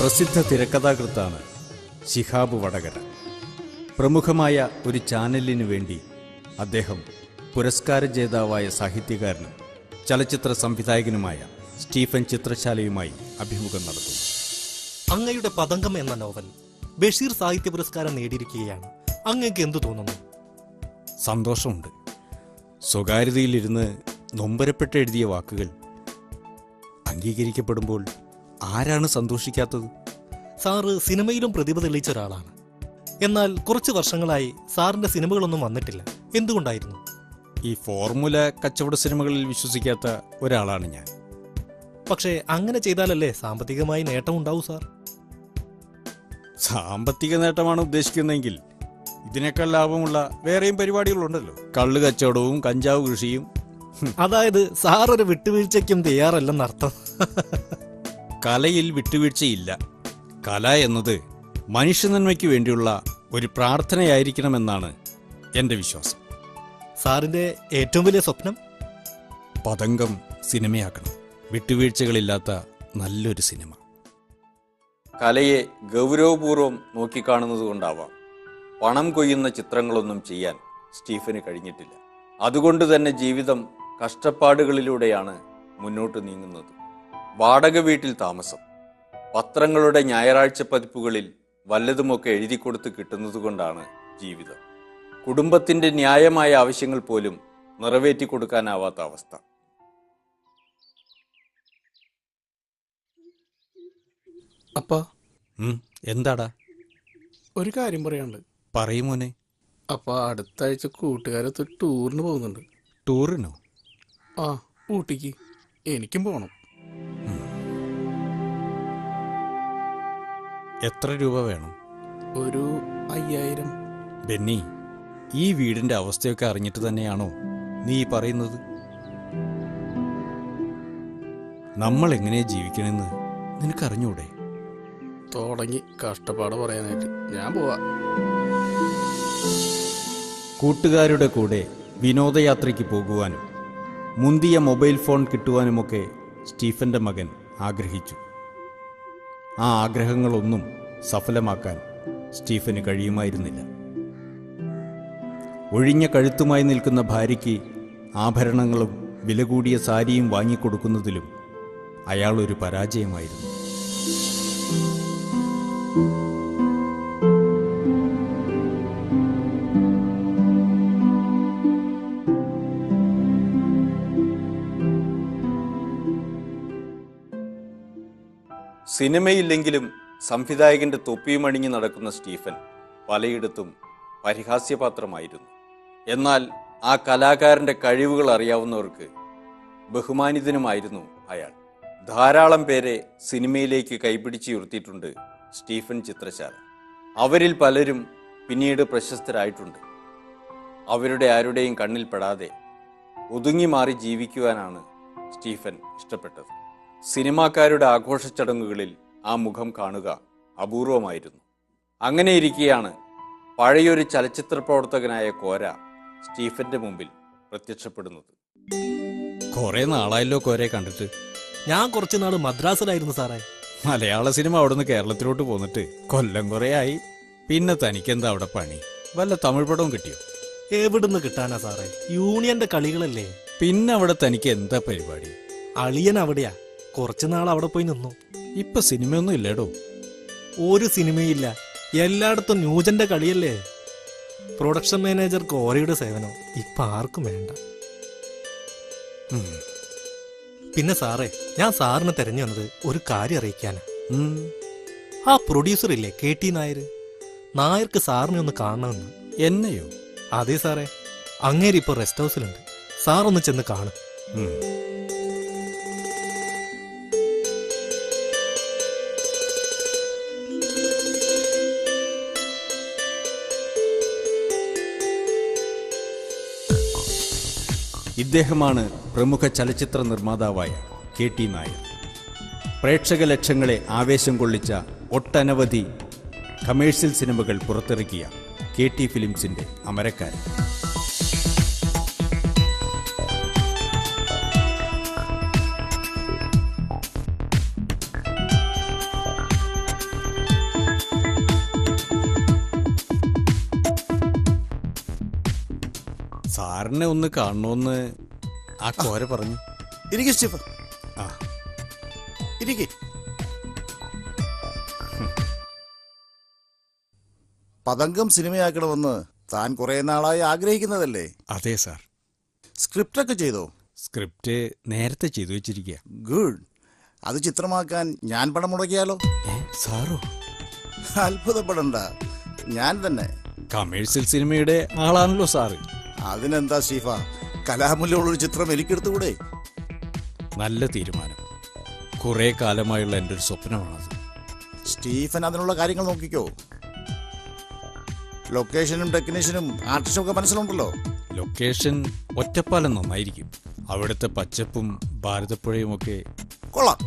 പ്രസിദ്ധ തിരക്കഥാകൃത്താണ് ശിഹാബ് വടകര. പ്രമുഖമായ ഒരു ചാനലിനു വേണ്ടി അദ്ദേഹം പുരസ്കാര ജേതാവായ സാഹിത്യകാരനും ചലച്ചിത്ര സംവിധായകനുമായ സ്റ്റീഫൻ ചിത്രശാലയുമായി അഭിമുഖം നടത്തുന്നു. അങ്ങയുടെ പതംഗം എന്ന നോവൽ ബഷീർ സാഹിത്യ പുരസ്കാരം നേടിയിരിക്കുകയാണ്. അങ്ങക്ക് എന്തു തോന്നുന്നു? സന്തോഷമുണ്ട്. സ്വകാര്യതയിലിരുന്ന് നൊമ്പരപ്പെട്ട് എഴുതിയ വാക്കുകൾ അംഗീകരിക്കപ്പെടുമ്പോൾ ആരാണ് സന്തോഷിക്കാത്തത്? സാറ് സിനിമയിലും പ്രതിഭ തെളിയിച്ച ഒരാളാണ്. എന്നാൽ കുറച്ച് വർഷങ്ങളായി സാറിന്റെ സിനിമകളൊന്നും വന്നിട്ടില്ല. എന്തുകൊണ്ടായിരുന്നു? ഈ ഫോർമുല കച്ചവട സിനിമകളിൽ വിശ്വസിക്കാത്ത ഒരാളാണ് ഞാൻ. പക്ഷേ അങ്ങനെ ചെയ്താലല്ലേ സാമ്പത്തികമായി നേട്ടം ഉണ്ടാവൂ സാർ? സാമ്പത്തിക നേട്ടമാണ് ഉദ്ദേശിക്കുന്നതെങ്കിൽ ഇതിനേക്കാൾ ലാഭമുള്ള വേറെയും പരിപാടികളുണ്ടല്ലോ. കള്ള് കച്ചവടവും കഞ്ചാവ് കൃഷിയും. അതായത് സാർ ഒരു വിട്ടുവീഴ്ചയ്ക്കും തയ്യാറല്ലെന്നർത്ഥം. കലയിൽ വിട്ടുവീഴ്ചയില്ല. കല എന്നത് മനുഷ്യനന്മയ്ക്ക് വേണ്ടിയുള്ള ഒരു പ്രാർത്ഥനയായിരിക്കണമെന്നാണ് എൻ്റെ വിശ്വാസം. സാറിന്റെ ഏറ്റവും വലിയ സ്വപ്നം? പതംഗം സിനിമയാക്കണം. വിട്ടുവീഴ്ചകളില്ലാത്ത നല്ലൊരു സിനിമ. കലയെ ഗൗരവപൂർവ്വം നോക്കിക്കാണുന്നത് കൊണ്ടാവാം പണം കൊയ്യുന്ന ചിത്രങ്ങളൊന്നും ചെയ്യാൻ സ്റ്റീഫന് കഴിഞ്ഞിട്ടില്ല. അതുകൊണ്ട് തന്നെ ജീവിതം കഷ്ടപ്പാടുകളിലൂടെയാണ് മുന്നോട്ട് നീങ്ങുന്നത്. വാടക വീട്ടിൽ താമസം, പത്രങ്ങളുടെ ഞായറാഴ്ച പതിപ്പുകളിൽ വല്ലതുമൊക്കെ എഴുതി കൊടുത്ത് കിട്ടുന്നതുകൊണ്ടാണ് ജീവിതം. കുടുംബത്തിൻ്റെ ന്യായമായ ആവശ്യങ്ങൾ പോലും നിറവേറ്റി കൊടുക്കാനാവാത്ത അവസ്ഥ. അപ്പാ, എന്താടാ? ഒരു കാര്യം പറയാനുണ്ട്. പറയുമോനെ. അപ്പാ, അടുത്ത ആഴ്ച കൂട്ടുകാരത്ത് ടൂറിന് പോകുന്നുണ്ട്. ടൂറിനോ? ആ, ഊട്ടിക്ക്. എനിക്കും പോകണം. എത്ര രൂപ വേണം? ഒരു 5000. ബെന്നി, ഈ വീടിന്റെ അവസ്ഥയൊക്കെ അറിഞ്ഞിട്ട് തന്നെയാണോ നീ പറയുന്നത്? നമ്മൾ എങ്ങനെ ജീവിക്കണമെന്ന് നിനക്കറിഞ്ഞൂടെ? തുടങ്ങി കഷ്ടപ്പാട് പറയാനായിട്ട്. ഞാൻ പോവാ. കൂട്ടുകാരുടെ കൂടെ വിനോദയാത്രയ്ക്ക് പോകുവാനും മുന്തിയ മൊബൈൽ ഫോൺ കിട്ടുവാനുമൊക്കെ സ്റ്റീഫന്റെ മകൻ ആഗ്രഹിച്ചു. ആ ആഗ്രഹങ്ങളൊന്നും സഫലമാക്കാൻ സ്റ്റീഫന് കഴിയുമായിരുന്നില്ല. ഒഴിഞ്ഞ കഴുത്തുമായി നിൽക്കുന്ന ഭാര്യയ്ക്ക് ആഭരണങ്ങളും വില കൂടിയ സാരിയും വാങ്ങിക്കൊടുക്കുന്നതിലും അയാളൊരു പരാജയമായിരുന്നു. സിനിമയില്ലെങ്കിലും സംവിധായകന്റെ തൊപ്പിയുമണിഞ്ഞ് നടക്കുന്ന സ്റ്റീഫൻ പലയിടത്തും പരിഹാസ്യപാത്രമായിരുന്നു. എന്നാൽ ആ കലാകാരന്റെ കഴിവുകൾ അറിയാവുന്നവർക്ക് ബഹുമാനിതനുമായിരുന്നു അയാൾ. ധാരാളം പേരെ സിനിമയിലേക്ക് കൈപിടിച്ചുയർത്തിയിട്ടുണ്ട് സ്റ്റീഫൻ ചിത്രശാല. അവരിൽ പലരും പിന്നീട് പ്രശസ്തരായിട്ടുണ്ട്. അവരുടെ ആരുടെയും കണ്ണിൽ പെടാതെ ഒതുങ്ങി മാറി ജീവിക്കുവാനാണ് സ്റ്റീഫൻ ഇഷ്ടപ്പെട്ടത്. സിനിമാക്കാരുടെ ആഘോഷ ചടങ്ങുകളിൽ ആ മുഖം കാണുക അപൂർവമായിരുന്നു. അങ്ങനെയിരിക്കെയാണ് പഴയൊരു ചലച്ചിത്ര പ്രവർത്തകനായ കോര സ്റ്റീഫന്റെ മുമ്പിൽ പ്രത്യക്ഷപ്പെടുന്നത്. കുറെ നാളായല്ലോ കോരയെ കണ്ടിട്ട്. ഞാൻ കുറച്ചുനാൾ മദ്രാസിലായിരുന്നു സാറേ. മലയാള സിനിമ അവിടുന്ന് കേരളത്തിലോട്ട് പോന്നിട്ട് കൊല്ലം കുറേയായി. പിന്നെ തനിക്കെന്താ അവിടെ പണി? വല്ല തമിഴ് പടവും കിട്ടിയോ? എവിടുന്ന് കിട്ടാനാ സാറേ, യൂണിയന്റെ കളികളല്ലേ. പിന്നെ അവിടെ തനിക്ക് എന്താ പരിപാടി? അളിയൻ അവിടെയാ. കുറച്ചുനാൾ അവിടെ പോയി നിന്നു. ഇപ്പൊ സിനിമയൊന്നും ഇല്ലേടോ? ഒരു സിനിമയില്ല, എല്ലായിടത്തും ന്യൂജന്റെ കളിയല്ലേ. പ്രൊഡക്ഷൻ മാനേജർ കോരയുടെ സേവനം ഇപ്പൊ ആർക്കും വേണ്ട. പിന്നെ സാറേ, ഞാൻ സാറിന് തെരഞ്ഞു വന്നത് ഒരു കാര്യം അറിയിക്കാനാ. ആ പ്രൊഡ്യൂസർ ഇല്ലേ, KT നായർ. നായർക്ക് സാറിനെ ഒന്ന് കാണണമെന്ന്. എന്നെയോ? അതെ സാറേ, അങ്ങേര് ഇപ്പൊ റെസ്റ്റ് ഹൗസിലുണ്ട്. സാറൊന്ന് ചെന്ന് കാണും. ഇദ്ദേഹമാണ് പ്രമുഖ ചലച്ചിത്ര നിർമ്മാതാവായ KT നായർ. പ്രേക്ഷക ലക്ഷങ്ങളെ ആവേശം കൊള്ളിച്ച ഒട്ടനവധി കമേഴ്ഷ്യൽ സിനിമകൾ പുറത്തിറക്കിയ KT ഫിലിംസിന്റെ അമരക്കാരൻ. സാറിനെ ഒന്ന് കാണണമെന്ന് ആ കോര പറഞ്ഞു. ഇരിക്ക് സ്റ്റീഫൻ, ആ ഇരിക്ക്. പതംഗം സിനിമയാക്കണമെന്ന് താൻ കുറെ നാളായി ആഗ്രഹിക്കുന്നതല്ലേ? അതെ സാർ. സ്ക്രിപ്റ്റൊക്കെ ചെയ്തോ? സ്ക്രിപ്റ്റ് നേരത്തെ ചെയ്തു വെച്ചിരിക്കുക. ഗുഡ്. അത് ചിത്രമാക്കാൻ ഞാൻ പണം മുടക്കിയാലോ? സാറോ? അത്ഭുതപ്പെടണ്ട, ഞാൻ തന്നെ. കമേഴ്സ്യൽ സിനിമയുടെ ആളാണല്ലോ സാറ്. അതിനെന്താ സ്റ്റീഫ, കലാമൂല്യമുള്ളൊരു ചിത്രം എനിക്കെടുത്തുകൂടെ? നല്ല തീരുമാനം. കുറെ കാലമായുള്ള എൻ്റെ ഒരു സ്വപ്നമാണത്. സ്റ്റീഫൻ അതിനുള്ള കാര്യങ്ങൾ നോക്കിക്കോ. ലൊക്കേഷനും ടെക്നീഷ്യനും ആർട്ടിസ്റ്റും ഒക്കെ മനസ്സിലുണ്ടല്ലോ. ലൊക്കേഷൻ ഒറ്റപ്പാലം നന്നായിരിക്കും. അവിടുത്തെ പച്ചപ്പും ഭാരതപ്പുഴയും ഒക്കെ കൊള്ളാം.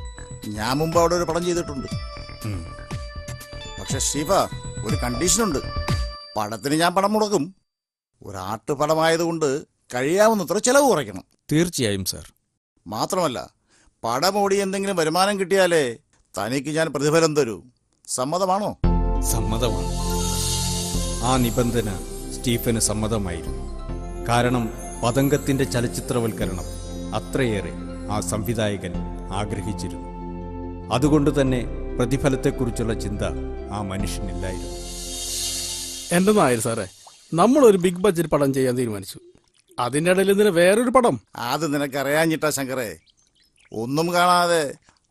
ഞാൻ മുമ്പ് അവിടെ ഒരു പടം ചെയ്തിട്ടുണ്ട്. ഉം. പക്ഷെ സ്റ്റീഫ, ഒരു കണ്ടീഷനുണ്ട്. പടത്തിന് ഞാൻ പണം മുടക്കും. ഒരു ആർട്ട് പടമായതുകൊണ്ട് കഴിയാവുന്നത്ര ചെലവ് കുറയ്ക്കണം. തീർച്ചയായും സാർ. മാത്രമല്ല, പടം ഓടി എന്തെങ്കിലും വരുമാനം കിട്ടിയാലേ തനിക്ക് ഞാൻ പ്രതിഫലം തരൂ. സമ്മതമാണോ? സമ്മതമാണ്. ആ നിബന്ധന സ്റ്റീഫന് സമ്മതമായിരുന്നു. കാരണം പതംഗത്തിന്റെ ചലച്ചിത്രവൽക്കരണം അത്രയേറെ ആ സംവിധായകൻ ആഗ്രഹിച്ചിരുന്നു. അതുകൊണ്ട് തന്നെ പ്രതിഫലത്തെക്കുറിച്ചുള്ള ചിന്ത ആ മനുഷ്യനില്ലായിരുന്നു. എന്റെ നായർ സാറേ, നമ്മളൊരു ബിഗ് ബഡ്ജറ്റ് പടം ചെയ്യാൻ തീരുമാനിച്ചു. അതിൻ്റെ ഇടയിൽ ഇതിന് വേറൊരു പടം. അത് നിനക്കറിയാഞ്ഞിട്ടാ ശങ്കരേ. ഒന്നും കാണാതെ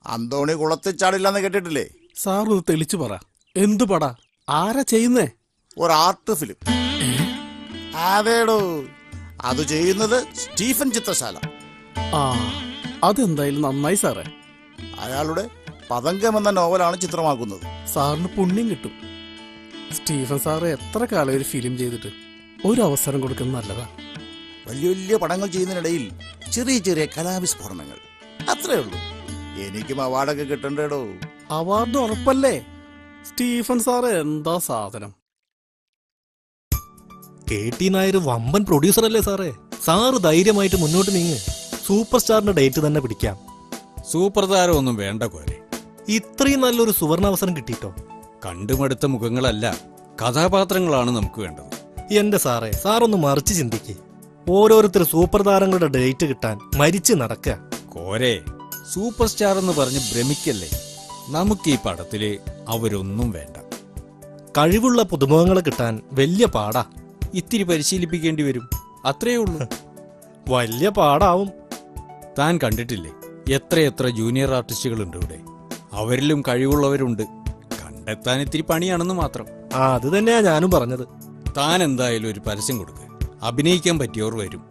അന്തോണി കുളത്തിൽ ചാടില്ലെന്ന് കേട്ടിട്ടില്ലേ? സാർ ഒന്ന് തെളിച്ചു പറ, എന്തു പടാ, ആരാ ചെയ്യുന്നേ? ഒരു ആർട്ട് ഫിലിം. അതേടോ, അത് ചെയ്യുന്നത് സ്റ്റീഫൻ ചിത്രശാല. ആ, അതെന്തായാലും നന്നായി സാറേ. അയാളുടെ പതംഗം എന്ന നോവലാണ് ചിത്രമാക്കുന്നത്. സാറിന് പുണ്യം കിട്ടും. സ്റ്റീഫൻ സാറ് എത്ര കാലം ഒരു ഫിലിം ചെയ്തിട്ട് ഒരു അവസരം കൊടുക്കുന്നത് നല്ലതാ. വലിയ വലിയ പടങ്ങൾ ചെയ്യുന്നതിനിടയിൽ ചെറിയ ചെറിയ കലാവിസ്ഫോടനങ്ങൾ, അത്രേ ഉള്ളൂ. എനിക്കും അവാർഡൊക്കെ കിട്ടണ്ടേടോ. അവാർഡ് ഉറപ്പല്ലേ? സ്റ്റീഫൻ സാറ് എന്താ സാധനം. KT നായർ വമ്പൻ പ്രൊഡ്യൂസർ അല്ലേ സാറേ? സാറ് ധൈര്യമായിട്ട് മുന്നോട്ട് നീങ്ങ്. സൂപ്പർ സ്റ്റാറിന്റെ ഡേറ്റ് തന്നെ പിടിക്കാം. സൂപ്പർ താരം ഒന്നും വേണ്ട കോരെ. ഇത്രയും നല്ലൊരു സുവർണാവസരം കിട്ടിയിട്ടോ? കണ്ടുമടുത്ത മുഖങ്ങളല്ല, കഥാപാത്രങ്ങളാണ് നമുക്ക് വേണ്ടത്. എന്റെ സാറേ, സാറൊന്ന് മറിച്ച് ചിന്തിക്ക്. ഓരോരുത്തർ സൂപ്പർ താരങ്ങളുടെ ഡേറ്റ് കിട്ടാൻ മരിച്ച് നടക്കുക. കോരെ, സൂപ്പർ സ്റ്റാർ എന്ന് പറഞ്ഞ് ഭ്രമിക്കല്ലേ. നമുക്ക് ഈ പടത്തില് അവരൊന്നും വേണ്ട. കഴിവുള്ള പുതുമുഖങ്ങളെ കിട്ടാൻ വലിയ പാടാ. ഇത്തിരി പരിശീലിപ്പിക്കേണ്ടി വരും, അത്രേ ഉള്ളൂ. വലിയ പാടാവും. താൻ കണ്ടിട്ടില്ലേ എത്രയെത്ര ജൂനിയർ ആർട്ടിസ്റ്റുകളുണ്ട് ഇവിടെ. അവരിലും കഴിവുള്ളവരുണ്ട്. കണ്ടെത്താൻ ഇത്തിരി പണിയാണെന്ന് മാത്രം. അത് തന്നെയാ ഞാനും പറഞ്ഞത്. താൻ എന്തായാലും ഒരു പരസ്യം കൊടുക്ക്. അഭിനയിക്കാൻ പറ്റിയവർ വരും.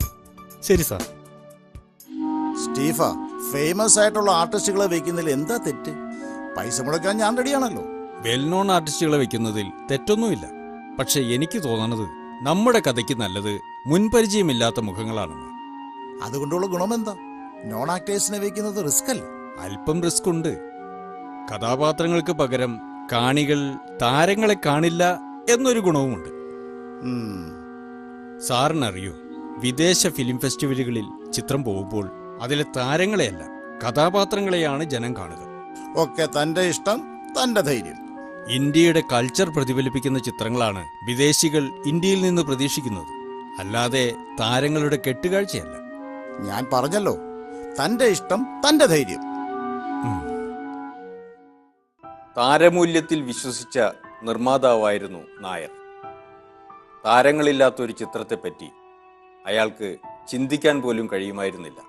ശരി സാർ. സ്റ്റീഫ, ഫേമസ് ആയിട്ടുള്ള ആർട്ടിസ്റ്റുകളെ വെക്കുന്നതിൽ എന്താ തെറ്റ്? പൈസ മുടക്കാൻ ഞാൻ റെഡിയാണല്ലോ. വെൽ നോൺ ആർട്ടിസ്റ്റുകളെ വെക്കുന്നതിൽ തെറ്റൊന്നുമില്ല. പക്ഷെ എനിക്ക് തോന്നണത് നമ്മുടെ കഥയ്ക്ക് നല്ലത് മുൻപരിചയമില്ലാത്ത മുഖങ്ങളാണെന്ന്. അതുകൊണ്ടുള്ള ഗുണമെന്താ? നോൺ ആക്ടേഴ്സിനെ വെക്കുന്നത് റിസ്ക് അല്ലേ? അല്പം റിസ്ക് ഉണ്ട്. കഥാപാത്രങ്ങൾക്ക് പകരം കാണികൾ താരങ്ങളെ കാണില്ല എന്നൊരു ഗുണവുമുണ്ട്. സാറിനറിയോ, വിദേശ ഫിലിം ഫെസ്റ്റിവലുകളിൽ ചിത്രം പോകുമ്പോൾ അതിലെ താരങ്ങളെയല്ല കഥാപാത്രങ്ങളെയാണ് ജനം കാണുക. ഒക്കെ തന്റെ ഇഷ്ടം, തന്റെ ധൈര്യം. ഇന്ത്യയുടെ കൾച്ചർ പ്രതിഫലിപ്പിക്കുന്ന ചിത്രങ്ങളാണ് വിദേശികൾ ഇന്ത്യയിൽ നിന്ന് പ്രതീക്ഷിക്കുന്നത്, അല്ലാതെ താരങ്ങളുടെ കെട്ടുകാഴ്ചയല്ല. ഞാൻ പറഞ്ഞല്ലോ, തന്റെ ഇഷ്ടം, തന്റെ ധൈര്യം. താരമൂല്യത്തിൽ വിശ്വസിച്ച നിർമ്മാതാവായിരുന്നു നായർ. താരങ്ങളില്ലാത്തൊരു ചിത്രത്തെപ്പറ്റി അയാൾക്ക് ചിന്തിക്കാൻ പോലും കഴിയുമായിരുന്നില്ല.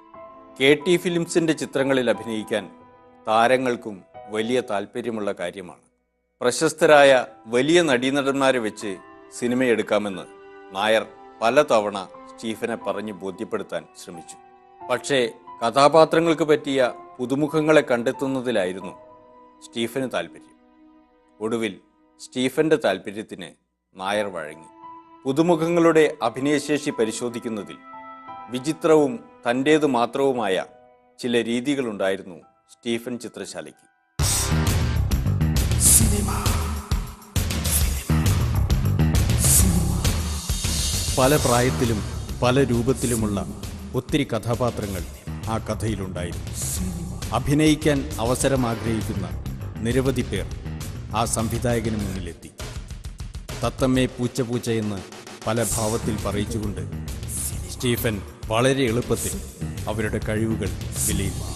KT ഫിലിംസിന്റെ ചിത്രങ്ങളിൽ അഭിനയിക്കാൻ താരങ്ങൾക്കും വലിയ താല്പര്യമുള്ള കാര്യമാണ്. പ്രശസ്തരായ വലിയ നടീനടന്മാരെ വെച്ച് സിനിമയെടുക്കാമെന്ന് നായർ പലതവണ സ്റ്റീഫനെ പറഞ്ഞ് ബോധ്യപ്പെടുത്താൻ ശ്രമിച്ചു. പക്ഷേ കഥാപാത്രങ്ങൾക്ക് പറ്റിയ പുതുമുഖങ്ങളെ കണ്ടെത്തുന്നതിലായിരുന്നു സ്റ്റീഫന് താല്പര്യം. ഒടുവിൽ സ്റ്റീഫന്റെ താല്പര്യത്തിന് നായർ വഴങ്ങി. പുതുമുഖങ്ങളുടെ അഭിനയശേഷി പരിശോധിക്കുന്നതിൽ വിചിത്രവും തൻ്റേതു മാത്രവുമായ ചില രീതികളുണ്ടായിരുന്നു സ്റ്റീഫൻ ചിത്രശാലയ്ക്ക്. പല പ്രായത്തിലും പല രൂപത്തിലുമുള്ള ഒത്തിരി കഥാപാത്രങ്ങൾ ആ കഥയിലുണ്ടായിരുന്നു. അഭിനയിക്കാൻ അവസരം ആഗ്രഹിക്കുന്ന നിരവധി പേർ ആ സംവിധായകന് മുന്നിലെത്തി. തത്തമ്മേ പൂച്ച പൂച്ച എന്ന് പല ഭാവത്തിൽ പറയിച്ചുകൊണ്ട് സ്റ്റീഫൻ വളരെ എളുപ്പത്തിൽ അവരുടെ കഴിവുകൾ വിലയിരുത്തി.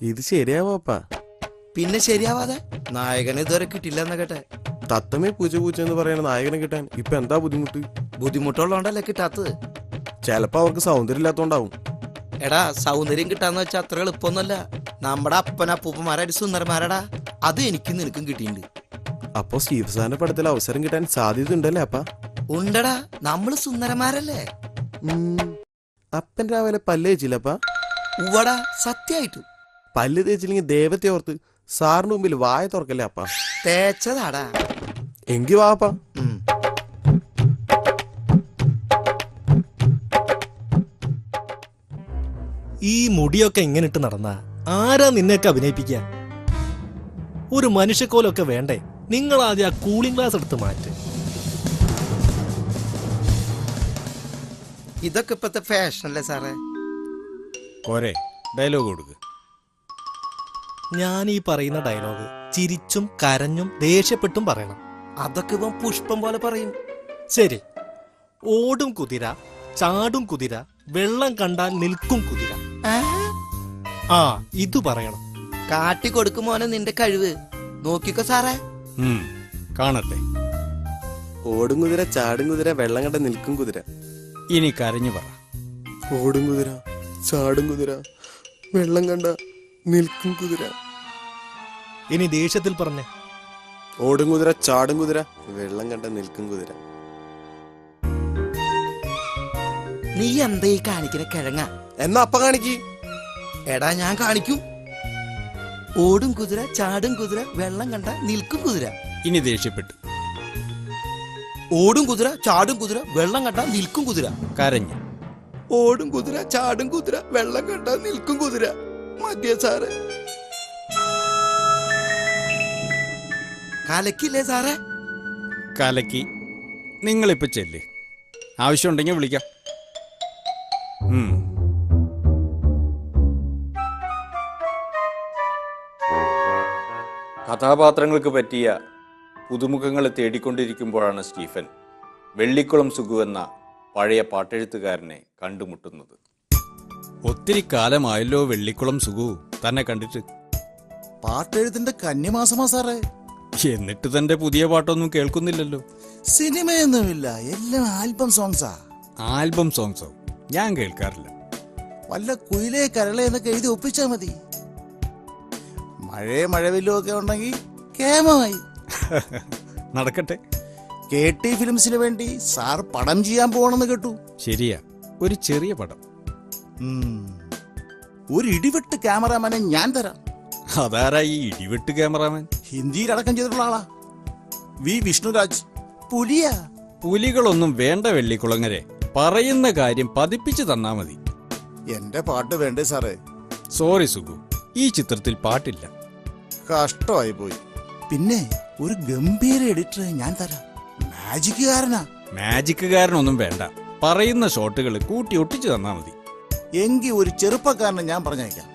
ഇത് ശരിയാവാപ്പാ. പിന്നെ ശരിയാവാതെ നായകനെ ഇതുവരെ കിട്ടില്ല എന്ന കേട്ടെ. തത്തമ്മേ പൂച്ച പൂച്ച എന്ന് പറയുന്ന നായകനെ കിട്ടാൻ ഇപ്പൊ എന്താ ബുദ്ധിമുട്ട്? ബുദ്ധിമുട്ടുള്ളതുകൊണ്ടല്ലേ കിട്ടാത്തത്. ചിലപ്പോ അവർക്ക് സൗന്ദര്യം ഇല്ലാത്തോണ്ടാവും. എടാ സൗന്ദര്യം കിട്ടാന്ന് വെച്ചാൽ അത്ര എളുപ്പമൊന്നുമല്ല. നമ്മുടെ അപ്പനപ്പൂപ്പന്മാരായിട്ട് സുന്ദരന്മാരടാ. അത് എനിക്കും നിനക്കും കിട്ടിയിട്ടുണ്ട്. അപ്പൊ സ്റ്റീഫ് സാറിന്റെ പടത്തിൽ അവസരം കിട്ടാൻ സാധ്യത ഉണ്ടല്ലേ അപ്പ? ഉണ്ടടാ, നമ്മള് സുന്ദരന്മാരല്ലേ. അപ്പൻ രാവിലെ പല്ല് തേച്ചില്ലപ്പാ? ഉവടാ, സത്യായിട്ടു. പല്ല് തേച്ചില്ലെങ്കിൽ ദൈവത്തെ ഓർത്ത് സാറിന് മുമ്പിൽ വായ തുറക്കല്ലേ അപ്പ? തേച്ചതാടാ. എങ്കി വാപ്പാ. ഈ മുടിയൊക്കെ ഇങ്ങനെ ഇട്ട് നടന്ന ആരാ നിന്നെയൊക്കെ അഭിനയിപ്പിക്ക? ഒരു മനുഷ്യക്കോലൊക്കെ വേണ്ടേ? നിങ്ങൾ ആദ്യം ആ കൂളിംഗ് ഗ്ലാസ് എടുത്ത് മാറ്റ്. ഇതൊക്കെ ഇപ്പത്തെ ഫാഷനല്ലേ സാറേ? പോരെ, ഡയലോഗ് കൊടുക്ക്. ഞാൻ ഈ പറയുന്ന ഡയലോഗ് ചിരിച്ചും കരഞ്ഞും ദേഷ്യപ്പെട്ടും പറയണം. അതൊക്കെ ഇവൻ പുഷ്പം പോലെ പറയും. ശരി. ഓടും കുതിര, ചാടും കുതിര, വെള്ളം കണ്ടാൽ നിൽക്കും കുതിര. ആ, ഇത് പറയണം. കാട്ടി കൊടുക്കുമോനെ നിന്റെ കഴിവ്. നോക്കിക്കോ സാറേ. കാണട്ടെ. ഓടും കുതിര, ചാടും കുതിര, വെള്ളം കണ്ട നിൽക്കും കുതിര. ഇനി കരഞ്ഞു പറ. ഓടും കുതിര, ചാടും കുതിര, വെള്ളം കണ്ട നിൽക്കും കുതിര. ഇനി ദേഷ്യത്തിൽ പറഞ്ഞേ. ഓടും കുതിര, ചാടും കുതിര, വെള്ളം കണ്ട നിൽക്കും കുതിര. നീ എന്താ ഈ കാണിക്കുന്ന കിഴങ്ങ? എന്നാ അപ്പ കാണിക്ക്. എടാ ഞാൻ കാണിക്കും. ഓടും കുതിര, ചാടും കുതിര, വെള്ളം കണ്ട നിൽക്കും കുതിര. ഇനി ദേഷ്യപ്പെട്ടു. ഓടും കുതിര, ചാടും കുതിര, വെള്ളം കണ്ട നിൽക്കും കുതിര. കരഞ്ഞു. ഓടും കുതിര, ചാടും കുതിര, വെള്ളം കണ്ട നിൽക്കും കുതിര. മതിയ സാറ്? കലക്കില്ലേ സാറേ? കലക്കി. നിങ്ങളിപ്പോ ചെല്ല്. ആവശ്യമുണ്ടെങ്കിൽ വിളിക്കാം. കഥാപാത്രങ്ങൾക്ക് പറ്റിയ പുതുമുഖങ്ങളെ തേടിക്കൊണ്ടിരിക്കുമ്പോഴാണ് സ്റ്റീഫൻ വെള്ളിക്കുളം സുഗു എന്ന പഴയ പാട്ടെഴുത്തുകാരനെ കണ്ടുമുട്ടുന്നത്. ഒത്തിരി കാലമായല്ലോ വെള്ളിക്കുളം സുഗു തന്നെ കണ്ടിട്ട്. പാട്ടെഴുത്തിന്റെ കന്നിമാസമാ സാറേ. എന്നിട്ട് തന്റെ പുതിയ പാട്ടൊന്നും കേൾക്കുന്നില്ലല്ലോ. സിനിമയൊന്നുമില്ല, എല്ലാം ആൽബം സോങ്സാ. ആൽബം സോങ്സോ? ഞാൻ കേൾക്കാറില്ല. വല്ല കുയിലേ കരളെ എന്നൊക്കെ എഴുതി ഒപ്പിച്ചാ മതി. മഴയെ മഴവില്ലും ഒക്കെ ഉണ്ടെങ്കിൽ കേമമായി. നടക്കട്ടെ. KT ഫിലിംസിന് വേണ്ടി സാർ പടം ചെയ്യാൻ പോകണമെന്ന് കേട്ടു. ശരിയാ, ഒരു ചെറിയ പടം. ഒരു ഇടിവെട്ട് ക്യാമറാമാനെ ഞാൻ തരാം. അതാരാ ഈ ഇടിവെട്ട് ക്യാമറാമാൻ? ഹിന്ദിയിലടക്കം ചെയ്തിട്ടുള്ള ആളാ. വി വിഷ്ണുരാജ്. പുലിയാ. പുലികളൊന്നും വേണ്ട വെള്ളിക്കുളങ്ങരെ. പറയുന്ന കാര്യം പതിപ്പിച്ചു തന്നാ മതി. എന്റെ പാട്ട് വേണ്ടേ സാറേ? സോറി സുഗു, ഈ ചിത്രത്തിൽ പാട്ടില്ല. കഷ്ടമായി പോയി. പിന്നെ ഒരു ഗംഭീര എഡിറ്റർ ഞാൻ തരാം. മാജിക്കുകാരനാ. മാജിക്കുകാരനൊന്നും വേണ്ട, പറയുന്ന ഷോട്ടുകൾ കൂട്ടി ഒട്ടിച്ചു തന്നാ മതി. എങ്കിൽ ഒരു ചെറുപ്പക്കാരനെ ഞാൻ പറഞ്ഞേക്കാം.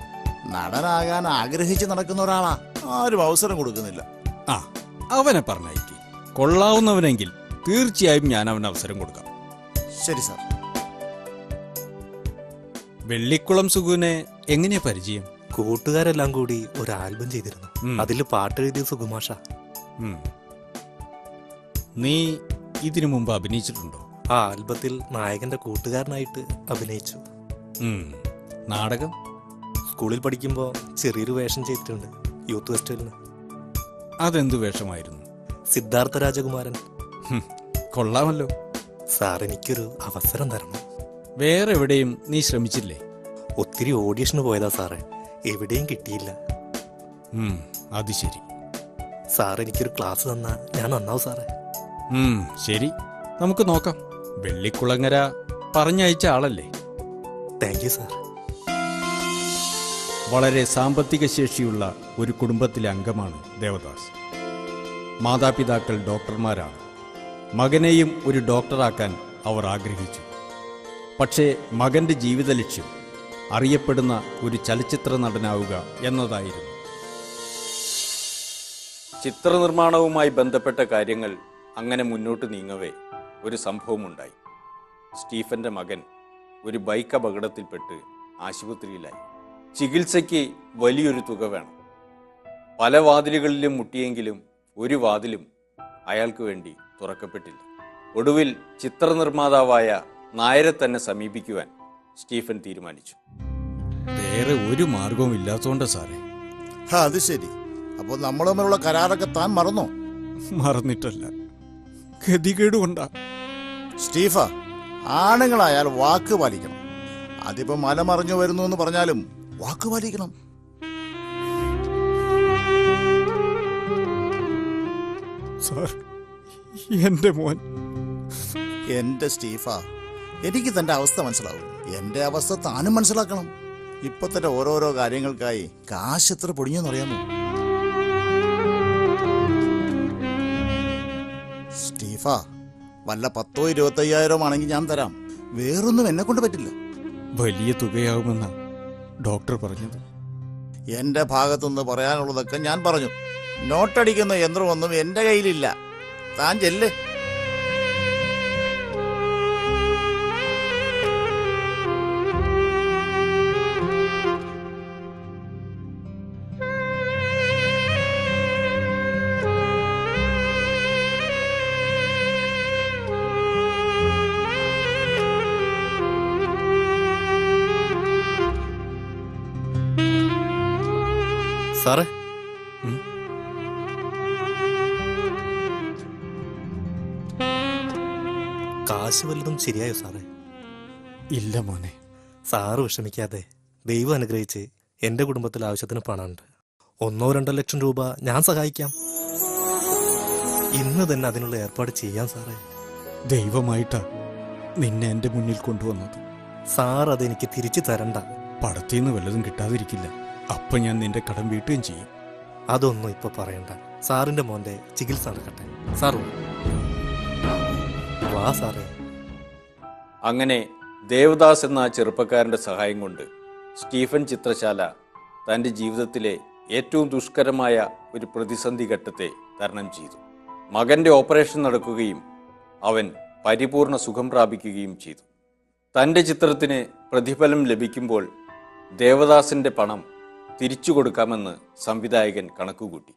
നടനാകാൻ ആഗ്രഹിച്ച് നടക്കുന്ന ഒരാളാ. ആരും അവസരം കൊടുക്കുന്നില്ല. ആ, അവനെ പറഞ്ഞയക്ക്. കൊള്ളാവുന്നവനെങ്കിൽ തീർച്ചയായും ഞാൻ അവന് അവസരം കൊടുക്കാം. ശരി സാർ. വെള്ളിക്കുളം സുഗുവിനെ എങ്ങനെയാ പരിചയം? കൂട്ടുകാരെല്ലാം കൂടി ഒരു ആൽബം ചെയ്തിരുന്നു. അതില് പാട്ടെഴുതിയ സുകുമാഷ. നീ ഇതിനു മുമ്പ് അഭിനയിച്ചിട്ടുണ്ടോ? ആ ആൽബത്തിൽ നായകന്റെ കൂട്ടുകാരനായിട്ട് അഭിനയിച്ചു. നാടകം? സ്കൂളിൽ പഠിക്കുമ്പോൾ ചെറിയൊരു വേഷം ചെയ്തിട്ടുണ്ട്, യൂത്ത് ഫെസ്റ്റിവലിന്. അതെന്തു വേഷമായിരുന്നു? സിദ്ധാർത്ഥ രാജകുമാരൻ. കൊള്ളാമല്ലോ. സാർ, എനിക്കൊരു അവസരം തരണം. വേറെ എവിടെയും നീ ശ്രമിച്ചില്ലേ? ഒത്തിരി ഓഡീഷന് പോയതാ സാറേ, എവിടെയും കിട്ടിയില്ല. അത് ശരി. സാർ എനിക്കൊരു ക്ലാസ് തന്നാ ഞാൻ നന്നാവും സാറേ. ശരി, നമുക്ക് നോക്കാം. വെള്ളിക്കുളങ്ങര പറഞ്ഞയച്ച ആളല്ലേ. Thank you sir. വളരെ സാമ്പത്തിക ശേഷിയുള്ള ഒരു കുടുംബത്തിലെ അംഗമാണ് ദേവദാസ്. മാതാപിതാക്കൾ ഡോക്ടർമാരാണ്. മകനെയും ഒരു ഡോക്ടറാക്കാൻ അവർ ആഗ്രഹിച്ചു. പക്ഷേ മകന്റെ ജീവിത ലക്ഷ്യം അറിയപ്പെടുന്ന ഒരു ചലച്ചിത്ര നടനാവുക എന്നതായിരുന്നു. ചിത്രനിർമ്മാണവുമായി ബന്ധപ്പെട്ട കാര്യങ്ങൾ അങ്ങനെ മുന്നോട്ട് നീങ്ങവേ ഒരു സംഭവമുണ്ടായി. സ്റ്റീഫന്റെ മകൻ ഒരു ബൈക്ക് അപകടത്തിൽപ്പെട്ട് ആശുപത്രിയിലായി. ചികിത്സയ്ക്ക് വലിയൊരു തുക വേണം. പല വാതിലുകളിലും മുട്ടിയെങ്കിലും ഒരു വാതിലും അയാൾക്ക് വേണ്ടി തുറക്കപ്പെട്ടില്ല. ഒടുവിൽ ചിത്രനിർമ്മാതാവായ നായരെ തന്നെ സമീപിക്കുവാൻ സ്റ്റീഫൻ തീരുമാനിച്ചു. വേറെ ഒരു മാർഗവും ഇല്ലാത്തതുകൊണ്ട് സാറേ. അത് ശരി. അപ്പോൾ നമ്മൾ തമ്മിലുള്ള കരാറൊക്കെ താൻ മറന്നോ? മറന്നിട്ടല്ല, ഗതികേട് കൊണ്ടാ. സ്റ്റീഫ, ആണുങ്ങളായാൽ വാക്ക് പാലിക്കണം. അതിപ്പോ മല മറിഞ്ഞു വരുന്നു എന്ന് പറഞ്ഞാലും വാക്ക് പാലിക്കണം. സാർ, എന്റെ മോൻ. എന്റെ സ്റ്റീഫ, എനിക്ക് തന്റെ അവസ്ഥ മനസ്സിലാവും. എന്റെ അവസ്ഥ താനും മനസ്സിലാക്കണം. ഇപ്പൊ തന്നെ ഓരോരോ കാര്യങ്ങൾക്കായി കാശ് എത്ര പൊടിഞ്ഞെന്നറിയാമോ? സ്റ്റീഫ, വല്ല 10,000-25,000 ആണെങ്കിൽ ഞാൻ തരാം. വേറൊന്നും എന്നെ കൊണ്ട് പറ്റില്ല. വലിയ തുകയാവുമെന്നാ ഡോക്ടർ പറഞ്ഞത്. എന്റെ ഭാഗത്തുനിന്ന് പറയാനുള്ളതൊക്കെ ഞാൻ പറഞ്ഞു. നോട്ടടിക്കുന്ന യന്ത്രമൊന്നും എന്റെ കയ്യിലില്ല. താൻ ചെല്ല്. സാറേ, കാശ് വല്ലതും ശരിയായോ സാറേ? ഇല്ല മോനെ. സാറ് വിഷമിക്കാതെ, ദൈവം അനുഗ്രഹിച്ച് എന്റെ കുടുംബത്തിൽ ആവശ്യത്തിന് പണമുണ്ട്. 1-2 ലക്ഷം രൂപ ഞാൻ സഹായിക്കാം. ഇന്ന് തന്നെ അതിനുള്ള ഏർപ്പാട് ചെയ്യാം സാറേ. ദൈവമായിട്ടാ നിന്നെ എന്റെ മുന്നിൽ കൊണ്ടുവന്നത്. സാർ അതെനിക്ക് തിരിച്ചു തരണ്ട. പടത്തിന്ന് വല്ലതും കിട്ടാതിരിക്കില്ല. അപ്പൊ ഞാൻ നിന്റെ കടം വീട്ടുകയും ചെയ്യും. അതൊന്നും ഇപ്പൊ പറയണ്ട. സാറിന്റെ മോന്റെ ചികിത്സ നടക്കട്ടെ. സാർ വാ സാറേ. അങ്ങനെ ദേവദാസ് എന്ന ആ ചെറുപ്പക്കാരന്റെ സഹായം കൊണ്ട് സ്റ്റീഫൻ ചിത്രശാല തന്റെ ജീവിതത്തിലെ ഏറ്റവും ദുഷ്കരമായ ഒരു പ്രതിസന്ധി ഘട്ടത്തെ തരണം ചെയ്തു. മകന്റെ ഓപ്പറേഷൻ നടക്കുകയും അവൻ പരിപൂർണ സുഖം പ്രാപിക്കുകയും ചെയ്തു. തന്റെ ചിത്രത്തിന് പ്രതിഫലം ലഭിക്കുമ്പോൾ ദേവദാസിന്റെ പണം തിരിച്ചു കൊടുക്കാമെന്ന് സംവിധായകൻ കണക്കുകൂട്ടി.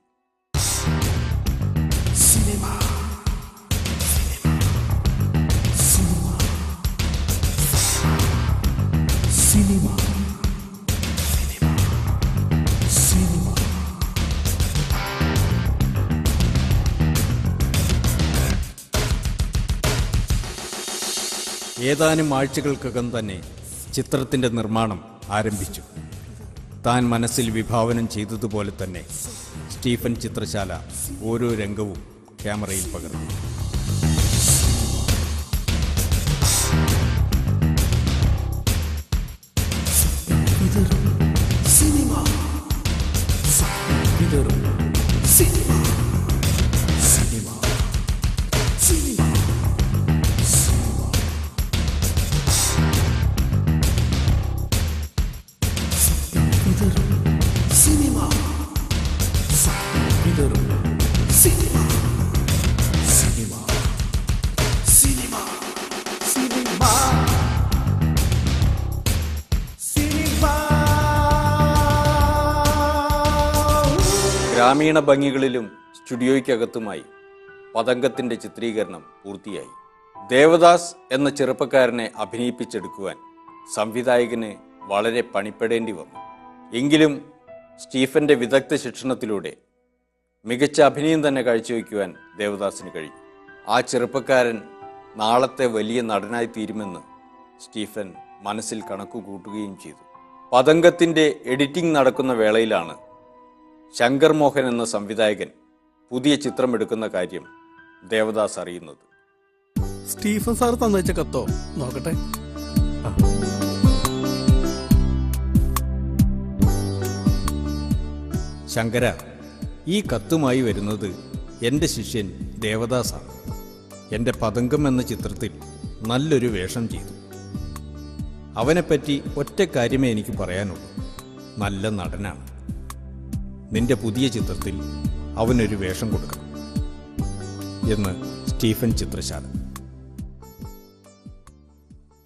ഏതാനും ആഴ്ചകൾക്കകം തന്നെ ചിത്രത്തിന്റെ നിർമ്മാണം ആരംഭിച്ചു. താൻ മനസ്സിൽ വിഭാവനം ചെയ്തതുപോലെ തന്നെ സ്റ്റീഫൻ ചിത്രശാല ഓരോ രംഗവും ക്യാമറയിൽ പകർന്നു. ഗ്രാമീണ ഭംഗികളിലും സ്റ്റുഡിയോയ്ക്കകത്തുമായി പതംഗത്തിന്റെ ചിത്രീകരണം പൂർത്തിയായി. ദേവദാസ് എന്ന ചെറുപ്പക്കാരനെ അഭിനയിപ്പിച്ചെടുക്കുവാൻ സംവിധായകന് വളരെ പണിപ്പെടേണ്ടി വന്നു. എങ്കിലും സ്റ്റീഫന്റെ വിദഗ്ധ ശിക്ഷണത്തിലൂടെ മികച്ച അഭിനയം തന്നെ കാഴ്ചവെക്കുവാൻ ദേവദാസിന് കഴിഞ്ഞു. ആ ചെറുപ്പക്കാരൻ നാളത്തെ വലിയ നടനായി തീരുമെന്ന് സ്റ്റീഫൻ മനസ്സിൽ കണക്കു കൂട്ടുകയും ചെയ്തു. പതംഗത്തിന്റെ എഡിറ്റിംഗ് നടക്കുന്ന വേളയിലാണ് ശങ്കർ മോഹൻ എന്ന സംവിധായകൻ പുതിയ ചിത്രം എടുക്കുന്ന കാര്യം ദേവദാസ് അറിയുന്നത്. സ്റ്റീഫൻ സാർ തന്നയച്ച കത്തോ? നോക്കട്ടെ. ശങ്കര, ഈ കത്തുമായി വരുന്നത് എൻ്റെ ശിഷ്യൻ ദേവദാസാണ്. എൻ്റെ പതംഗം എന്ന ചിത്രത്തിൽ നല്ലൊരു വേഷം ചെയ്തു. അവനെപ്പറ്റി ഒറ്റ കാര്യമേ എനിക്ക് പറയാനുള്ളൂ, നല്ല നടനാണ്. നിന്റെ പുതിയ ചിത്രത്തിൽ അവനൊരു വേഷം കൊടുക്കണം എന്ന് സ്റ്റീഫൻ ചിത്രശാല.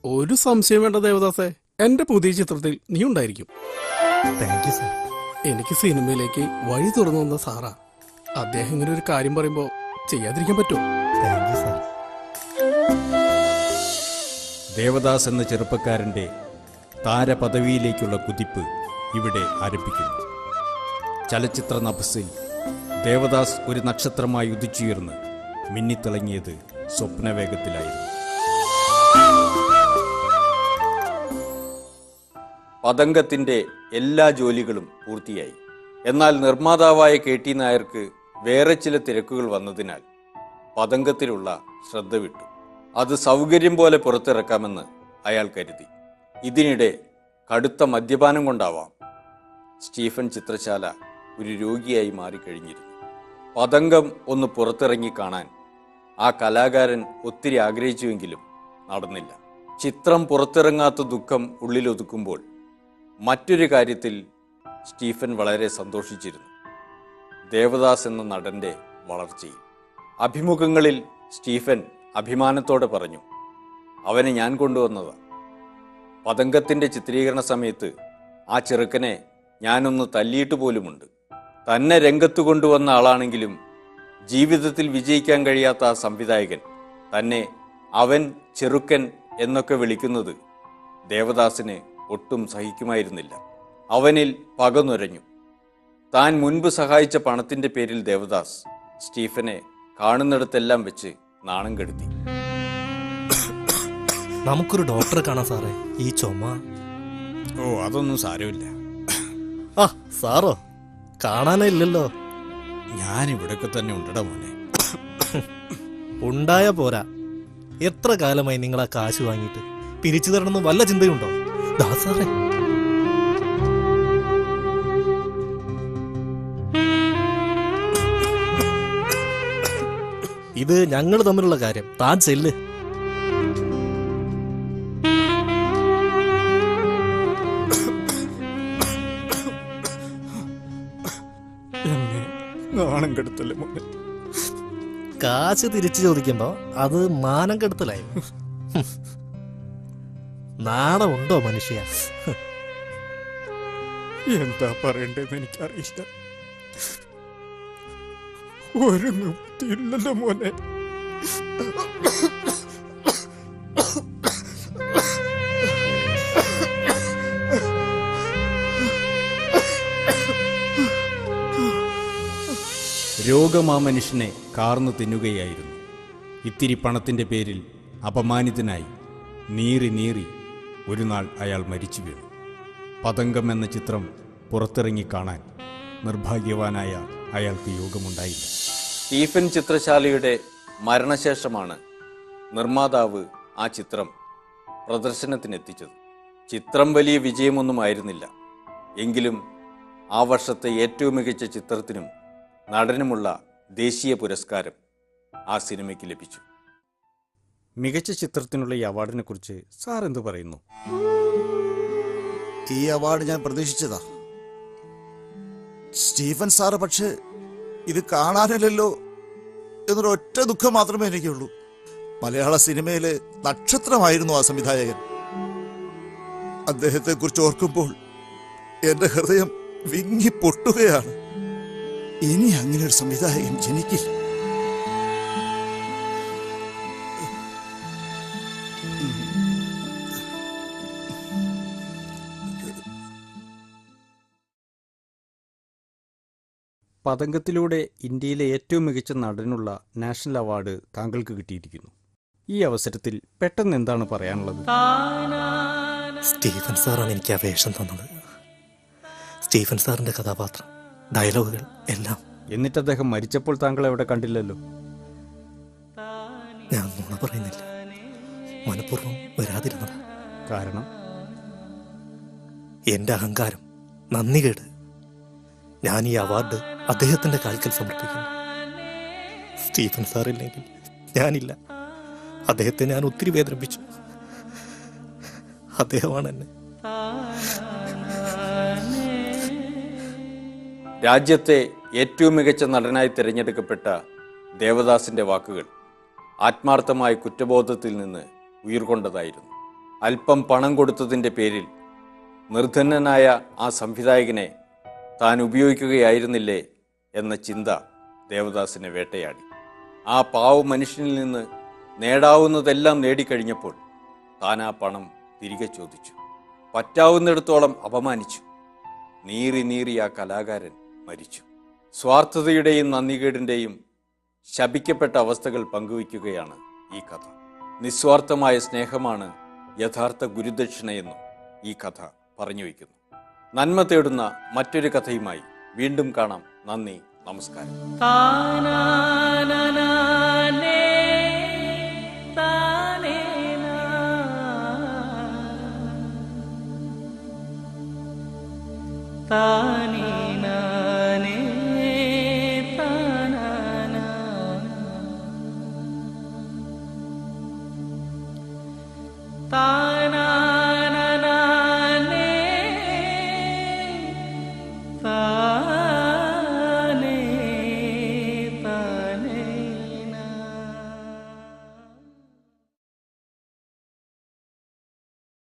ഒരു സംശയം വേണ്ട ദേവദാസേ, എന്റെ പുതിയ ചിത്രത്തിൽ നീ ഉണ്ടായിരിക്കും. Thank you sir. എനിക്ക് സിനിമയിലേക്ക് വഴി തുറന്നു വന്ന സാറാ. അദ്ദേഹം ഇങ്ങനെ ഒരു കാര്യം പറയുമ്പോ ചെയ്യാതിരിക്കാൻ പറ്റുമോ? Thank you sir. ദേവദാസ് എന്ന ചെറുപ്പക്കാരൻ്റെ താരപദവിയിലേക്കുള്ള കുതിപ്പ് ഇവിടെ ആരംഭിക്കുന്നു. ചലച്ചിത്ര നഭസിൽ ദേവദാസ് ഒരു നക്ഷത്രമായി ഉദിച്ചുയർന്ന് മിന്നിത്തിളങ്ങിയത് സ്വപ്നവേഗത്തിലായിരുന്നു. പതംഗത്തിൻ്റെ എല്ലാ ജോലികളും പൂർത്തിയായി. എന്നാൽ നിർമ്മാതാവായ KT നായർക്ക് വേറെ ചില തിരക്കുകൾ വന്നതിനാൽ പതംഗത്തിലുള്ള ശ്രദ്ധ വിട്ടു. അത് സൗകര്യം പോലെ പുറത്തിറക്കാമെന്ന് അയാൾ കരുതി. ഇതിനിടെ കടുത്ത മദ്യപാനം കൊണ്ടാവാം സ്റ്റീഫൻ ചിത്രശാല ഒരു രോഗിയായി മാറിക്കഴിഞ്ഞിരുന്നു. പതംഗം ഒന്ന് പുറത്തിറങ്ങി കാണാൻ ആ കലാകാരൻ ഒത്തിരി ആഗ്രഹിച്ചുവെങ്കിലും നടന്നില്ല. ചിത്രം പുറത്തിറങ്ങാത്ത ദുഃഖം ഉള്ളിലൊതുക്കുമ്പോൾ മറ്റൊരു കാര്യത്തിൽ സ്റ്റീഫൻ വളരെ സന്തോഷിച്ചിരുന്നു: ദേവദാസ് എന്ന നടന്റെ വളർച്ചയിൽ. അഭിമുഖങ്ങളിൽ സ്റ്റീഫൻ അഭിമാനത്തോടെ പറഞ്ഞു, അവനെ ഞാൻ കൊണ്ടുവന്നതാ. പതംഗത്തിൻ്റെ ചിത്രീകരണ സമയത്ത് ആ ചെറുക്കനെ ഞാനൊന്ന് തല്ലിയിട്ട് പോലുമുണ്ട്. തന്നെ രംഗത്ത് കൊണ്ടുവന്ന ആളാണെങ്കിലും ജീവിതത്തിൽ വിജയിക്കാൻ കഴിയാത്ത ആ സംവിധായകൻ തന്നെ അവൻ, ചെറുക്കൻ എന്നൊക്കെ വിളിക്കുന്നത് ദേവദാസിന് ഒട്ടും സഹിക്കുമായിരുന്നില്ല. അവനിൽ പകനുരഞ്ഞു. താൻ മുൻപ് സഹായിച്ച പണത്തിൻ്റെ പേരിൽ ദേവദാസ് സ്റ്റീഫനെ കാണുന്നിടത്തെല്ലാം വെച്ച് നാണം കെടുത്തി. നമുക്കൊരു ഡോക്ടറെ കാണാം സാറേ, ഈ ചുമ. ഓ, അതൊന്നും സാരമില്ല. ആ സാറോ? കാണാനേ ഇല്ലല്ലോ. ഞാനിവിടൊക്കെ തന്നെ ഉണ്ടടാ മോനെ. ഉണ്ടായ പോരാ, എത്ര കാലമായി നിങ്ങൾ ആ കാശ് വാങ്ങിയിട്ട് പിരിച്ചു തരണമെന്ന് വല്ല ചിന്തയുണ്ടോ? ദാ സാറേ, ഇത് ഞങ്ങൾ തമ്മിലുള്ള കാര്യം. താൻ ചെല്ല്. നാണം കെടുത്തല്ലേ മോനെ. കാശ് തിരിച്ചു ചോദിക്കുമ്പോ അത് മാനം കെടുത്തലായി. നാണമുണ്ടോ മനുഷ്യ? എന്താ പറയണ്ടെന്ന് എനിക്കറിയില്ല. ഒരു നിവൃത്തിയില്ലല്ലോ മോനെ. രോഗമാ മനുഷ്യനെ കാർന്നു തിന്നുകയായിരുന്നു. ഇത്തിരി പണത്തിൻ്റെ പേരിൽ അപമാനിതനായി നീറി ഒരു നാൾ അയാൾ മരിച്ചു വീണു. പതംഗം എന്ന ചിത്രം പുറത്തിറങ്ങി കാണാൻ നിർഭാഗ്യവാനായ അയാൾക്ക് യോഗമുണ്ടായില്ല. സ്റ്റീഫൻ ചിത്രശാലയുടെ മരണശേഷമാണ് നിർമ്മാതാവ് ആ ചിത്രം പ്രദർശനത്തിനെത്തിച്ചത്. ചിത്രം വലിയ വിജയമൊന്നുമായിരുന്നില്ല. എങ്കിലും ആ വർഷത്തെ ഏറ്റവും മികച്ച ചിത്രത്തിനും നടനുമുള്ള ദേശീയ പുരസ്കാരം ആ സിനിമയ്ക്ക് ലഭിച്ചു. മികച്ച ചിത്രത്തിനുള്ള ഈ അവാർഡിനെ കുറിച്ച് സാർ എന്ത് പറയുന്നു? ഈ അവാർഡ് ഞാൻ പ്രതീക്ഷിച്ചതാ സ്റ്റീഫൻ സാറ്. പക്ഷേ ഇത് കാണാനില്ലല്ലോ എന്നൊരൊറ്റ ദുഃഖം മാത്രമേ എനിക്കുള്ളൂ. മലയാള സിനിമയിലെ നക്ഷത്രമായിരുന്നു ആ സംവിധായകൻ. അദ്ദേഹത്തെ കുറിച്ച് ഓർക്കുമ്പോൾ എന്റെ ഹൃദയം വിങ്ങി പൊട്ടുകയാണ്. ഇനി അങ്ങനെ ഒരു സംവിധായകൻ ജനിക്കില്ല. പതംഗത്തിലൂടെ ഇന്ത്യയിലെ ഏറ്റവും മികച്ച നടനുള്ള നാഷണൽ അവാർഡ് താങ്കൾക്ക് കിട്ടിയിരിക്കുന്നു. ഈ അവസരത്തിൽ പെട്ടെന്ന് എന്താണ് പറയാനുള്ളത്? സ്റ്റീഫൻ സാറാണ് എനിക്ക് ആ വേഷം തന്നത്. സ്റ്റീഫൻ സാറിന്റെ കഥാപാത്രം ഡയലോഗുകൾ എല്ലാം. എന്നിട്ട് അദ്ദേഹം മരിച്ചപ്പോൾ താങ്കൾ എവിടെ കണ്ടില്ലല്ലോ? ഞാൻ നുണ പറയുന്നില്ല, മനഃപൂർവ്വം വരാതിരുന്നതാ. കാരണം എന്റെ അഹങ്കാരം, നന്ദികേട്. ഞാൻ ഈ അവാർഡ് അദ്ദേഹത്തിന്റെ കാൽക്കൽ സമർപ്പിക്കുന്നു. സ്റ്റീഫൻ സാറില്ലെങ്കിൽ ഞാനില്ല. അദ്ദേഹത്തെ ഞാൻ ഒത്തിരി വേദനിപ്പിച്ചു. അദ്ദേഹമാണ് എന്നെ. രാജ്യത്തെ ഏറ്റവും മികച്ച നടനായി തിരഞ്ഞെടുക്കപ്പെട്ട ദേവദാസിന്റെ വാക്കുകൾ ആത്മാർത്ഥമായ കുറ്റബോധത്തിൽ നിന്ന് ഉയർകൊണ്ടതായിരുന്നു. അല്പം പണം കൊടുത്തതിൻ്റെ പേരിൽ നിർധനനായ ആ സംവിധായകനെ താൻ ഉപയോഗിക്കുകയായിരുന്നില്ലേ എന്ന ചിന്ത ദേവദാസിനെ വേട്ടയാടി. ആ പാവ മനുഷ്യനിൽ നിന്ന് നേടാവുന്നതെല്ലാം നേടിക്കഴിഞ്ഞപ്പോൾ താൻ ആ പണം തിരികെ ചോദിച്ചു. പറ്റാവുന്നിടത്തോളം അപമാനിച്ചു. നീറി നീറി ആ കലാകാരൻ മരിച്ചു. സ്വാർത്ഥതയുടെയും നന്ദികേടിൻ്റെയും ശപിക്കപ്പെട്ട അവസ്ഥകൾ പങ്കുവയ്ക്കുകയാണ് ഈ കഥ. നിസ്വാർത്ഥമായ സ്നേഹമാണ് യഥാർത്ഥ ഗുരുദക്ഷിണയെന്നും ഈ കഥ പറഞ്ഞു വയ്ക്കുന്നു. നന്മ തേടുന്ന മറ്റൊരു കഥയുമായി വീണ്ടും കാണാം. നന്ദി, നമസ്കാരം. താനേ